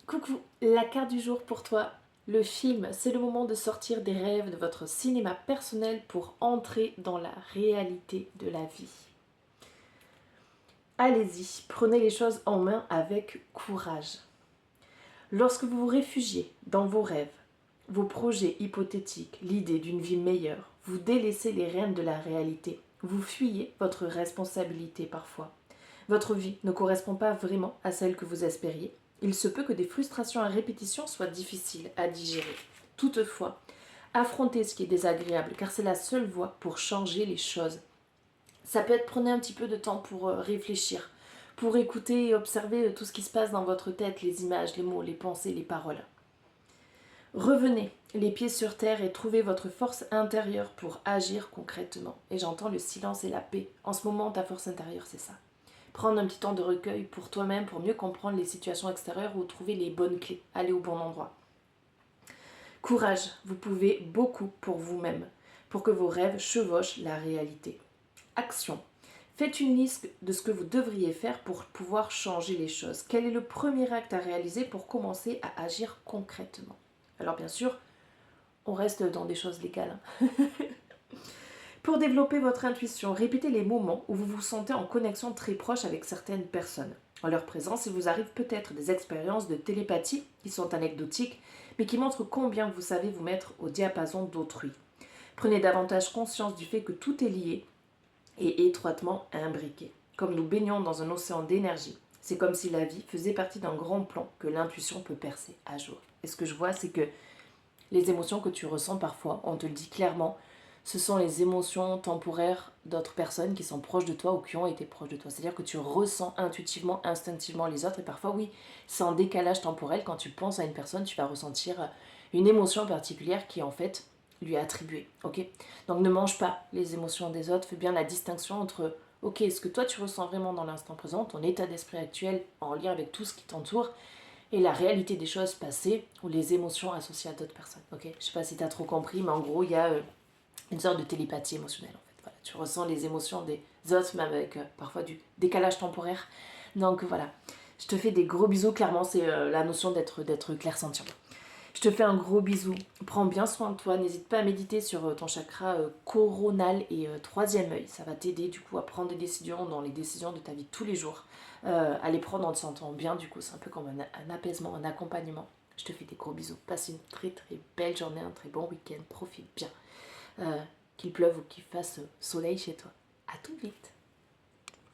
Coucou, la carte du jour pour toi. Le film, c'est le moment de sortir des rêves de votre cinéma personnel pour entrer dans la réalité de la vie. Allez-y, prenez les choses en main avec courage. Lorsque vous vous réfugiez dans vos rêves, vos projets hypothétiques, l'idée d'une vie meilleure, vous délaissez les rênes de la réalité. Vous fuyez votre responsabilité parfois. Votre vie ne correspond pas vraiment à celle que vous espériez. Il se peut que des frustrations à répétition soient difficiles à digérer. Toutefois, affrontez ce qui est désagréable car c'est la seule voie pour changer les choses. Ça peut être prenez un petit peu de temps pour réfléchir, pour écouter et observer tout ce qui se passe dans votre tête, les images, les mots, les pensées, les paroles. Revenez les pieds sur terre et trouvez votre force intérieure pour agir concrètement. Et j'entends le silence et la paix. En ce moment, ta force intérieure, c'est ça. Prendre un petit temps de recueil pour toi-même, pour mieux comprendre les situations extérieures ou trouver les bonnes clés, aller au bon endroit. Courage, vous pouvez beaucoup pour vous-même, pour que vos rêves chevauchent la réalité. Action. Faites une liste de ce que vous devriez faire pour pouvoir changer les choses. Quel est le premier acte à réaliser pour commencer à agir concrètement? Alors bien sûr, on reste dans des choses légales. Pour développer votre intuition, répétez les moments où vous vous sentez en connexion très proche avec certaines personnes. En leur présence, il vous arrive peut-être des expériences de télépathie qui sont anecdotiques, mais qui montrent combien vous savez vous mettre au diapason d'autrui. Prenez davantage conscience du fait que tout est lié et étroitement imbriqué. Comme nous baignons dans un océan d'énergie, c'est comme si la vie faisait partie d'un grand plan que l'intuition peut percer à jour. Et ce que je vois, c'est que les émotions que tu ressens parfois, on te le dit clairement, ce sont les émotions temporaires d'autres personnes qui sont proches de toi ou qui ont été proches de toi. C'est-à-dire que tu ressens intuitivement, instinctivement les autres et parfois oui, c'est en décalage temporel. Quand tu penses à une personne, tu vas ressentir une émotion particulière qui en fait lui est attribuée. Ok. Donc ne mange pas les émotions des autres, fais bien la distinction entre ok, ce que toi tu ressens vraiment dans l'instant présent, ton état d'esprit actuel en lien avec tout ce qui t'entoure, et la réalité des choses passées ou les émotions associées à d'autres personnes. Ok, je sais pas si tu as trop compris, mais en gros, il y a une sorte de télépathie émotionnelle en fait. Voilà, tu ressens les émotions des autres, même avec parfois du décalage temporaire. Donc voilà, je te fais des gros bisous. Clairement, c'est la notion d'être clairsentient. Je te fais un gros bisou. Prends bien soin de toi. N'hésite pas à méditer sur ton chakra coronal et troisième œil. Ça va t'aider du coup à prendre des décisions dans les décisions de ta vie de tous les jours. À les prendre en te sentant bien du coup. C'est un peu comme un apaisement, un accompagnement. Je te fais des gros bisous. Passe une très très belle journée, un très bon week-end. Profite bien. Qu'il pleuve ou qu'il fasse soleil chez toi. À tout vite.